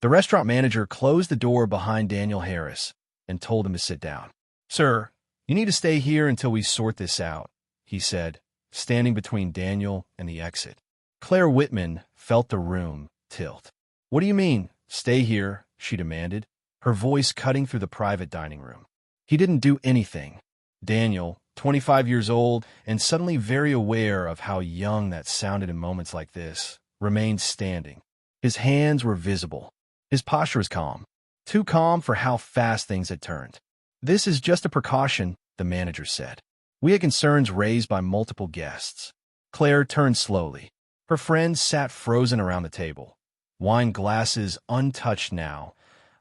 The restaurant manager closed the door behind Daniel Harris and told him to sit down. "Sir, you need to stay here until we sort this out," he said, standing between Daniel and the exit. Claire Whitman felt the room tilt. "What do you mean, stay here?" she demanded, her voice cutting through the private dining room. He didn't do anything. Daniel, 25 years old and suddenly very aware of how young that sounded in moments like this, remained standing. His hands were visible. His posture was calm, too calm for how fast things had turned. "This is just a precaution," the manager said. "We had concerns raised by multiple guests." Claire turned slowly. Her friends sat frozen around the table, wine glasses untouched now,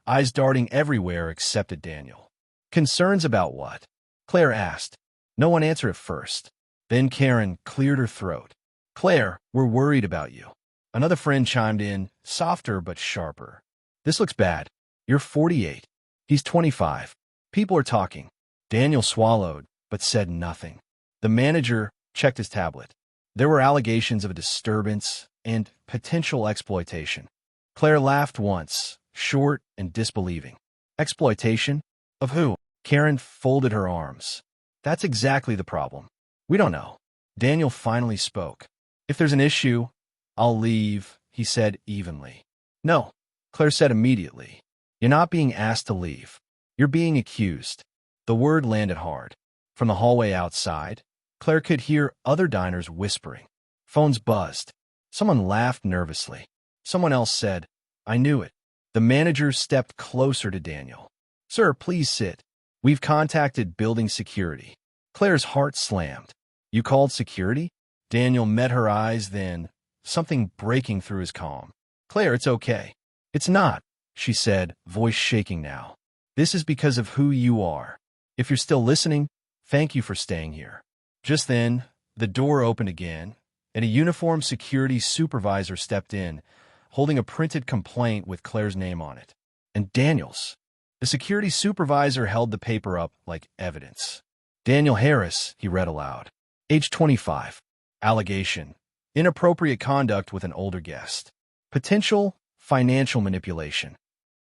eyes darting everywhere except at Daniel. "Concerns about what?" Claire asked. No one answered at first. Then Karen cleared her throat. "Claire, we're worried about you." Another friend chimed in, softer but sharper. "This looks bad. You're 48. He's 25. People are talking." Daniel swallowed, but said nothing. The manager checked his tablet. There were allegations of a disturbance and potential exploitation. Claire laughed once, short and disbelieving. "Exploitation? Of who?" Karen folded her arms. "That's exactly the problem. We don't know." Daniel finally spoke. "If there's an issue, I'll leave," he said evenly. "No," Claire said immediately. "You're not being asked to leave. You're being accused." The word landed hard. From the hallway outside, Claire could hear other diners whispering. Phones buzzed. Someone laughed nervously. Someone else said, "I knew it." The manager stepped closer to Daniel. "Sir, please sit. We've contacted building security." Claire's heart slammed. "You called security?" Daniel met her eyes then, something breaking through his calm. "Claire, it's okay." "It's not," she said, voice shaking now. "This is because of who you are. If you're still listening, thank you for staying here." Just then, the door opened again, and a uniformed security supervisor stepped in, holding a printed complaint with Claire's name on it. And Daniel's. The security supervisor held the paper up like evidence. "Daniel Harris," he read aloud. "Age 25. Allegation: inappropriate conduct with an older guest. Potential financial manipulation."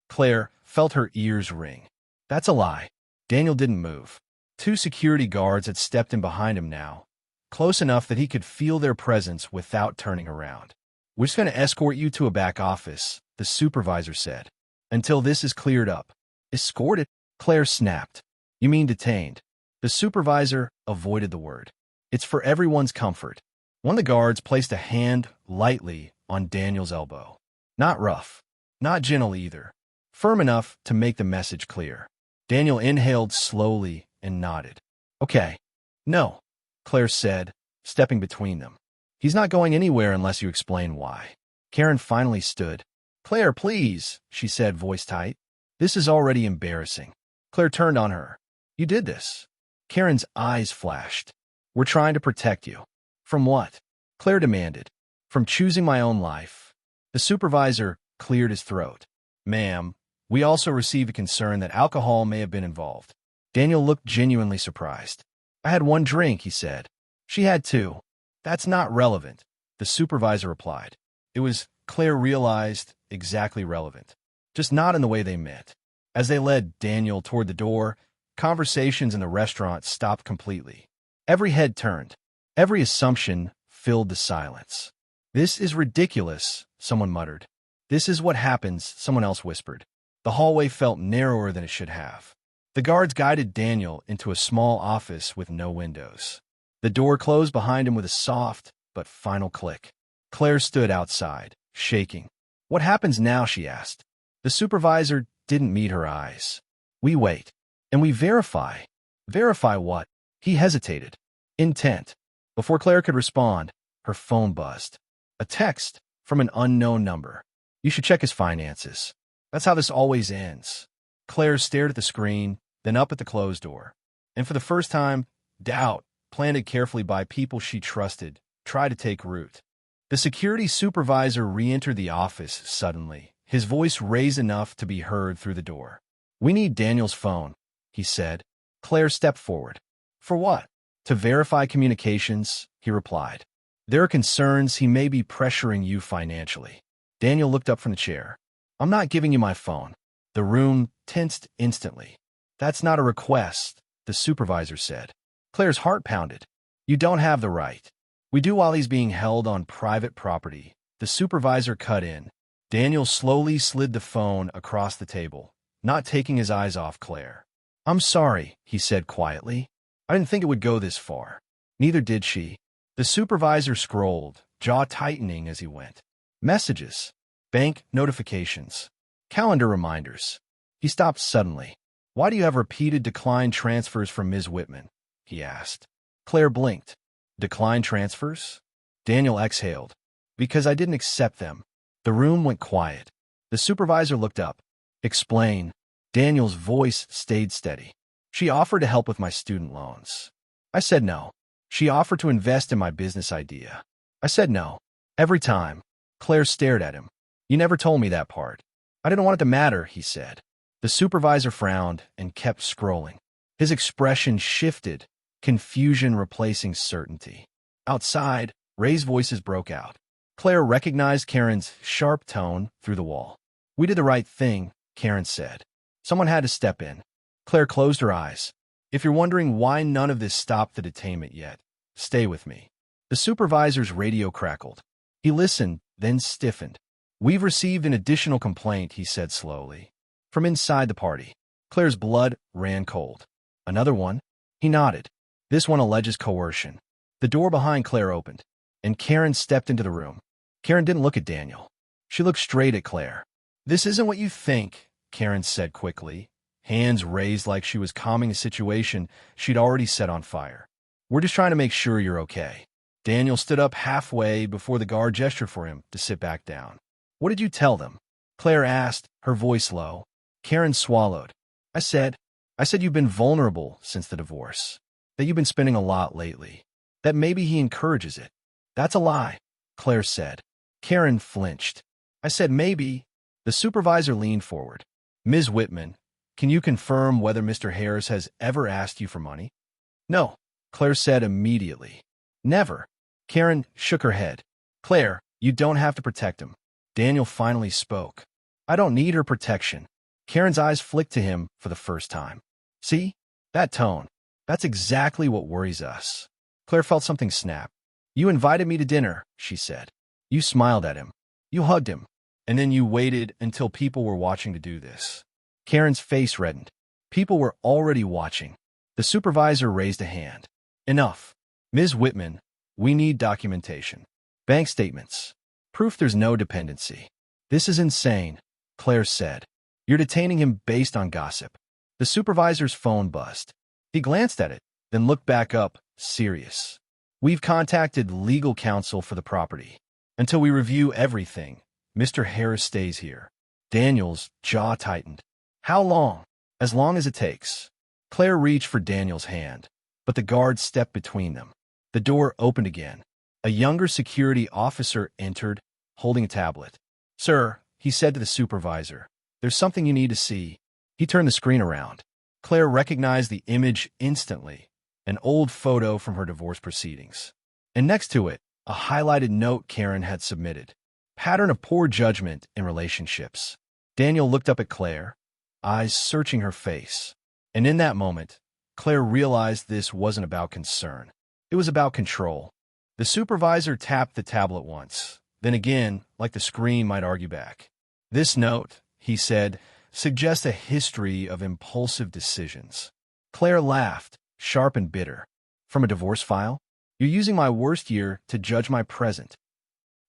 Claire felt her ears ring. "That's a lie." Daniel didn't move. Two security guards had stepped in behind him now, close enough that he could feel their presence without turning around. "We're just going to escort you to a back office," the supervisor said, "until this is cleared up." "Escorted?" Claire snapped. "You mean detained." The supervisor avoided the word. "It's for everyone's comfort." One of the guards placed a hand lightly on Daniel's elbow. Not rough, not gentle either, firm enough to make the message clear. Daniel inhaled slowly and nodded. "Okay." "No," Claire said, stepping between them. "He's not going anywhere unless you explain why." Karen finally stood. "Claire, please," she said, voice tight. "This is already embarrassing." Claire turned on her. "You did this." Karen's eyes flashed. "We're trying to protect you." "From what?" Claire demanded. "From choosing my own life." The supervisor cleared his throat. "Ma'am, we also received a concern that alcohol may have been involved." Daniel looked genuinely surprised. "I had one drink," he said. "She had two." "That's not relevant," the supervisor replied. It was, Claire realized, exactly relevant, just not in the way they met. As they led Daniel toward the door, conversations in the restaurant stopped completely. Every head turned. Every assumption filled the silence. "This is ridiculous," someone muttered. "This is what happens," someone else whispered. The hallway felt narrower than it should have. The guards guided Daniel into a small office with no windows. The door closed behind him with a soft but final click. Claire stood outside, shaking. "What happens now?" she asked. The supervisor didn't meet her eyes. "We wait. And we verify." "Verify what?" He hesitated. "Intent." Before Claire could respond, her phone buzzed. A text from an unknown number. "You should check his finances." That's how this always ends. Claire stared at the screen, then up at the closed door. And for the first time, doubt, planted carefully by people she trusted, tried to take root. The security supervisor re-entered the office suddenly, his voice raised enough to be heard through the door. "We need Daniel's phone," he said. Claire stepped forward. "For what?" "To verify communications," he replied. "There are concerns he may be pressuring you financially." Daniel looked up from the chair. I'm not giving you my phone. The room tensed instantly. That's not a request, the supervisor said. Claire's heart pounded. You don't have the right. We do while he's being held on private property. The supervisor cut in. Daniel slowly slid the phone across the table, not taking his eyes off Claire. I'm sorry, he said quietly. I didn't think it would go this far. Neither did she. The supervisor scrolled, jaw tightening as he went. Messages, bank notifications, calendar reminders. He stopped suddenly. Why do you have repeated declined transfers from Ms. Whitman? He asked. Claire blinked. Declined transfers? Daniel exhaled. Because I didn't accept them. The room went quiet. The supervisor looked up. Explain. Daniel's voice stayed steady. She offered to help with my student loans. I said no. She offered to invest in my business idea. I said no. Every time. Claire stared at him. You never told me that part. I didn't want it to matter, he said. The supervisor frowned and kept scrolling. His expression shifted, confusion replacing certainty. Outside, Ray's voices broke out. Claire recognized Karen's sharp tone through the wall. We did the right thing, Karen said. Someone had to step in. Claire closed her eyes. If you're wondering why none of this stopped the detainment yet, stay with me. The supervisor's radio crackled. He listened, then stiffened. We've received an additional complaint, he said slowly. From inside the party. Claire's blood ran cold. Another one? He nodded. This one alleges coercion. The door behind Claire opened, and Karen stepped into the room. Karen didn't look at Daniel. She looked straight at Claire. This isn't what you think, Karen said quickly, hands raised like she was calming a situation she'd already set on fire. We're just trying to make sure you're okay. Daniel stood up halfway before the guard gestured for him to sit back down. What did you tell them? Claire asked, her voice low. Karen swallowed. I said you've been vulnerable since the divorce. That you've been spending a lot lately. That maybe he encourages it. That's a lie, Claire said. Karen flinched. I said maybe. The supervisor leaned forward. Ms. Whitman, can you confirm whether Mr. Harris has ever asked you for money? No, Claire said immediately. Never. Karen shook her head. Claire, you don't have to protect him. Daniel finally spoke. I don't need her protection. Karen's eyes flicked to him for the first time. See? That tone. That's exactly what worries us. Claire felt something snap. You invited me to dinner, she said. You smiled at him. You hugged him. And then you waited until people were watching to do this. Karen's face reddened. People were already watching. The supervisor raised a hand. Enough. Ms. Whitman, we need documentation. Bank statements. Proof there's no dependency. This is insane, Claire said. You're detaining him based on gossip. The supervisor's phone buzzed. He glanced at it, then looked back up, serious. We've contacted legal counsel for the property. Until we review everything, Mr. Harris stays here. Daniel's jaw tightened. How long? As long as it takes. Claire reached for Daniel's hand, but the guard stepped between them. The door opened again. A younger security officer entered, holding a tablet. Sir, he said to the supervisor, there's something you need to see. He turned the screen around. Claire recognized the image instantly, an old photo from her divorce proceedings. And next to it, a highlighted note Karen had submitted. Pattern of poor judgment in relationships. Daniel looked up at Claire, eyes searching her face. And in that moment, Claire realized this wasn't about concern. It was about control. The supervisor tapped the tablet once, then again, like the screen might argue back. This note, he said, suggests a history of impulsive decisions. Claire laughed, sharp and bitter. From a divorce file? You're using my worst year to judge my present.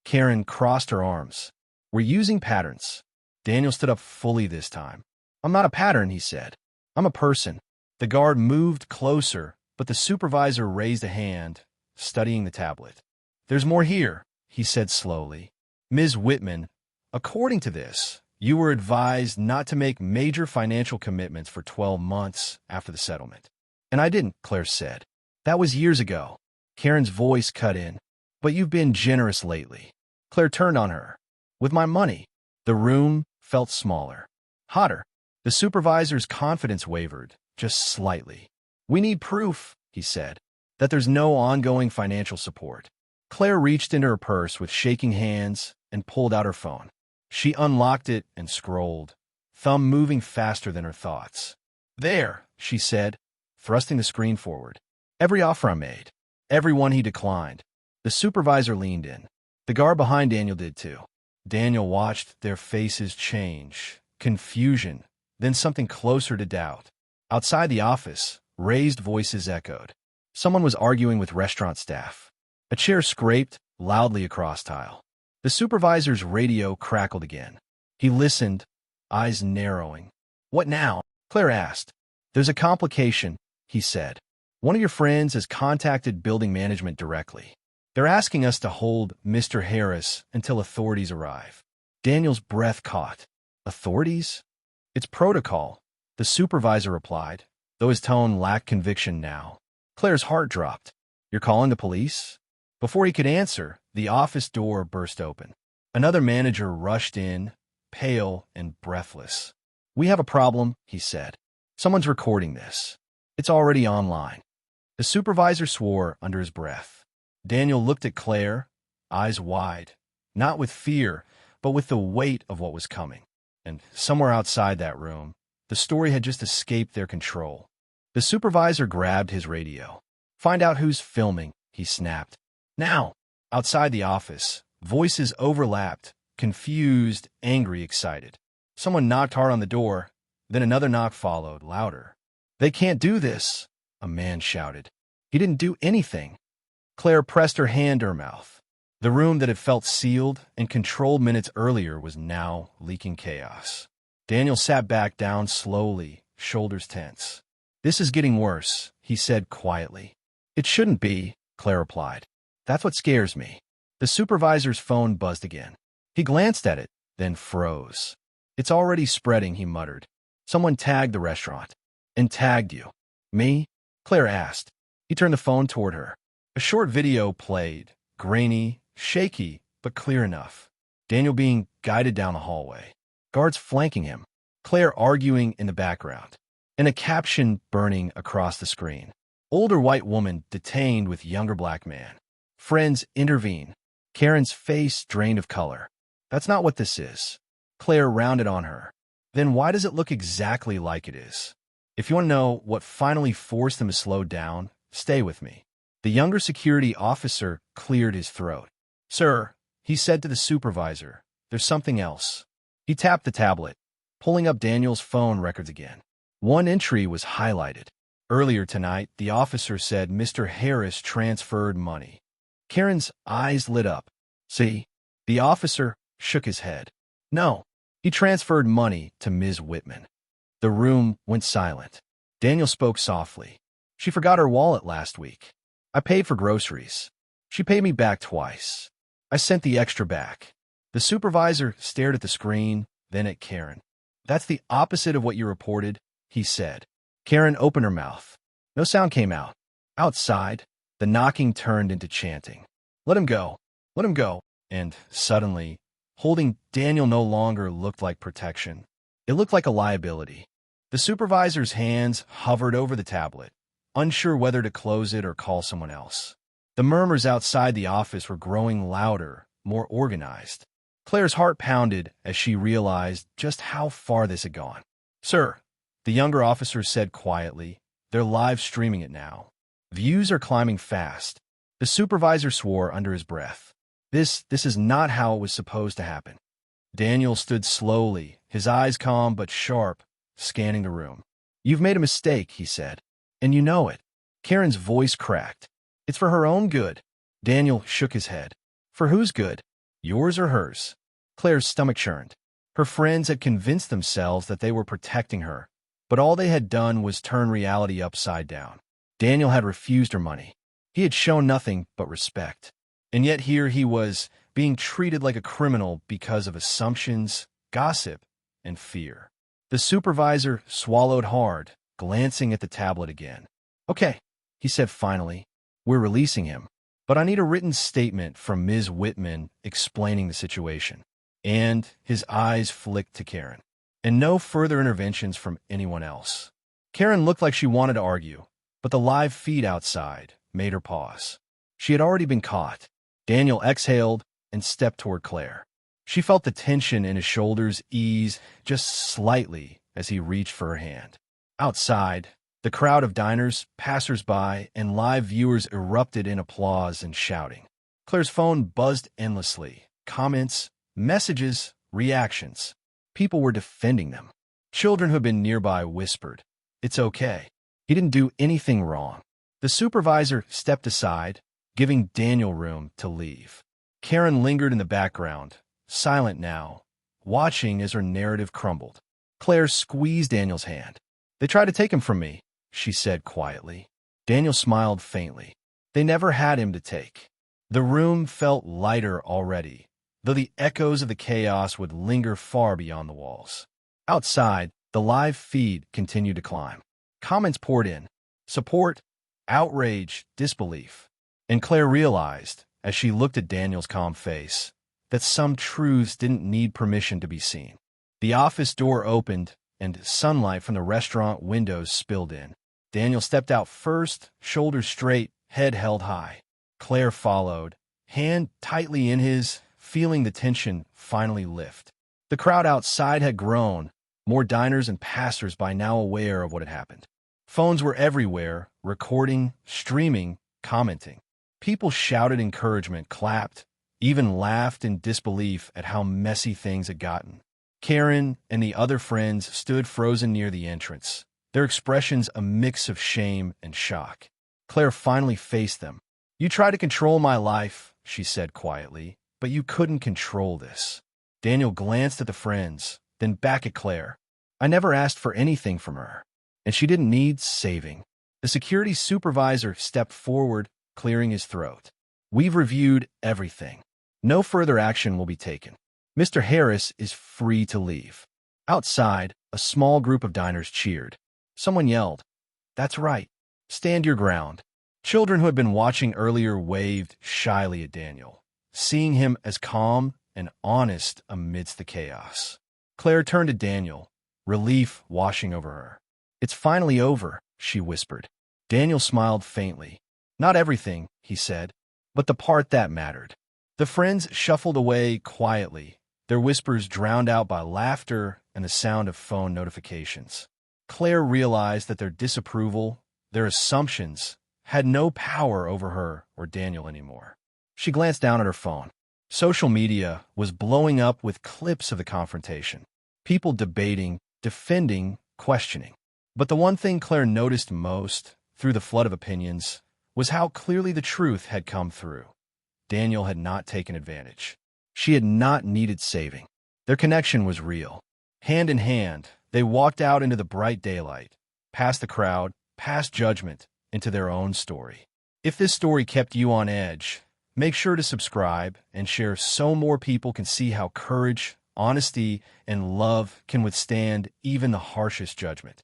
Karen crossed her arms. We're using patterns. Daniel stood up fully this time. I'm not a pattern, he said. I'm a person. The guard moved closer, but the supervisor raised a hand, studying the tablet. There's more here, he said slowly. Ms. Whitman, according to this, you were advised not to make major financial commitments for 12 months after the settlement. And I didn't, Claire said. That was years ago. Karen's voice cut in. But you've been generous lately. Claire turned on her. With my money. The room felt smaller. Hotter. The supervisor's confidence wavered, just slightly. We need proof, he said, that there's no ongoing financial support. Claire reached into her purse with shaking hands and pulled out her phone. She unlocked it and scrolled, thumb moving faster than her thoughts. "There," she said, thrusting the screen forward. "Every offer I made. Every one he declined." The supervisor leaned in. The guard behind Daniel did too. Daniel watched their faces change. Confusion, then something closer to doubt. Outside the office, raised voices echoed. Someone was arguing with restaurant staff. A chair scraped loudly across tile. The supervisor's radio crackled again. He listened, eyes narrowing. "What now?" Claire asked. "There's a complication," he said. "One of your friends has contacted building management directly. They're asking us to hold Mr. Harris until authorities arrive." Daniel's breath caught. "Authorities?" "It's protocol," the supervisor replied, though his tone lacked conviction now. Claire's heart dropped. "You're calling the police?" Before he could answer, the office door burst open. Another manager rushed in, pale and breathless. "We have a problem," he said. "Someone's recording this. It's already online." The supervisor swore under his breath. Daniel looked at Claire, eyes wide, not with fear, but with the weight of what was coming. And somewhere outside that room, the story had just escaped their control. The supervisor grabbed his radio. "Find out who's filming," he snapped. "Now!" Outside the office, voices overlapped, confused, angry, excited. Someone knocked hard on the door, then another knock followed, louder. "They can't do this," a man shouted. "He didn't do anything." Claire pressed her hand to her mouth. The room that had felt sealed and controlled minutes earlier was now leaking chaos. Daniel sat back down slowly, shoulders tense. "This is getting worse," he said quietly. "It shouldn't be," Claire replied. "That's what scares me." The supervisor's phone buzzed again. He glanced at it, then froze. "It's already spreading," he muttered. "Someone tagged the restaurant." "And tagged you." "Me?" Claire asked. He turned the phone toward her. A short video played, grainy, shaky, but clear enough. Daniel being guided down the hallway. Guards flanking him. Claire arguing in the background. And a caption burning across the screen. Older white woman detained with younger black man. Friends intervene. Karen's face drained of color. "That's not what this is." Claire rounded on her. "Then why does it look exactly like it is?" "If you want to know what finally forced them to slow down, stay with me." The younger security officer cleared his throat. "Sir," he said to the supervisor, "there's something else." He tapped the tablet, pulling up Daniel's phone records again. One entry was highlighted. Earlier tonight, the officer said Mr. Harris transferred money. Karen's eyes lit up. "See?" The officer shook his head. "No, he transferred money to Ms. Whitman." The room went silent. Daniel spoke softly. "She forgot her wallet last week. I paid for groceries. She paid me back twice. I sent the extra back." The supervisor stared at the screen, then at Karen. "That's the opposite of what you reported," he said. Karen opened her mouth. No sound came out. Outside, the knocking turned into chanting. "Let him go. Let him go." And suddenly, holding Daniel no longer looked like protection. It looked like a liability. The supervisor's hands hovered over the tablet, unsure whether to close it or call someone else. The murmurs outside the office were growing louder, more organized. Claire's heart pounded as she realized just how far this had gone. "Sir," the younger officer said quietly, "they're live streaming it now. Views are climbing fast." The supervisor swore under his breath. This is not how it was supposed to happen." Daniel stood slowly, his eyes calm but sharp, scanning the room. "You've made a mistake," he said. "And you know it." Karen's voice cracked. "It's for her own good." Daniel shook his head. "For whose good? Yours or hers?" Claire's stomach churned. Her friends had convinced themselves that they were protecting her, but all they had done was turn reality upside down. Daniel had refused her money. He had shown nothing but respect. And yet here he was, being treated like a criminal because of assumptions, gossip, and fear. The supervisor swallowed hard, glancing at the tablet again. "Okay," he said finally, "we're releasing him. But I need a written statement from Ms. Whitman explaining the situation." And his eyes flicked to Karen. And no further interventions from anyone else. Karen looked like she wanted to argue, but the live feed outside made her pause. She had already been caught. Daniel exhaled and stepped toward Claire. She felt the tension in his shoulders ease just slightly as he reached for her hand. Outside, the crowd of diners, passers-by, and live viewers erupted in applause and shouting. Claire's phone buzzed endlessly. Comments, messages, reactions. People were defending them. Children who had been nearby whispered, "It's okay. He didn't do anything wrong." The supervisor stepped aside, giving Daniel room to leave. Karen lingered in the background, silent now, watching as her narrative crumbled. Claire squeezed Daniel's hand. "They tried to take him from me," she said quietly. Daniel smiled faintly. They never had him to take. The room felt lighter already, though the echoes of the chaos would linger far beyond the walls. Outside, the live feed continued to climb. Comments poured in. Support, outrage, disbelief. And Claire realized, as she looked at Daniel's calm face, that some truths didn't need permission to be seen. The office door opened, and sunlight from the restaurant windows spilled in. Daniel stepped out first, shoulders straight, head held high. Claire followed, hand tightly in his, feeling the tension finally lift. The crowd outside had grown, more diners and passers-by now aware of what had happened. Phones were everywhere, recording, streaming, commenting. People shouted encouragement, clapped, even laughed in disbelief at how messy things had gotten. Karen and the other friends stood frozen near the entrance, their expressions a mix of shame and shock. Claire finally faced them. "You tried to control my life," she said quietly, "but you couldn't control this." Daniel glanced at the friends, then back at Claire. "I never asked for anything from her, and she didn't need saving." The security supervisor stepped forward, clearing his throat. "We've reviewed everything. No further action will be taken. Mr. Harris is free to leave." Outside, a small group of diners cheered. Someone yelled, "That's right. Stand your ground." Children who had been watching earlier waved shyly at Daniel, seeing him as calm and honest amidst the chaos. Claire turned to Daniel, relief washing over her. "It's finally over," she whispered. Daniel smiled faintly. "Not everything," he said, "but the part that mattered." The friends shuffled away quietly, their whispers drowned out by laughter and the sound of phone notifications. Claire realized that their disapproval, their assumptions, had no power over her or Daniel anymore. She glanced down at her phone. Social media was blowing up with clips of the confrontation. People debating, defending, questioning. But the one thing Claire noticed most, through the flood of opinions, was how clearly the truth had come through. Daniel had not taken advantage. She had not needed saving. Their connection was real. Hand in hand, they walked out into the bright daylight, past the crowd, past judgment, into their own story. If this story kept you on edge, make sure to subscribe and share so more people can see how courage, honesty, and love can withstand even the harshest judgment.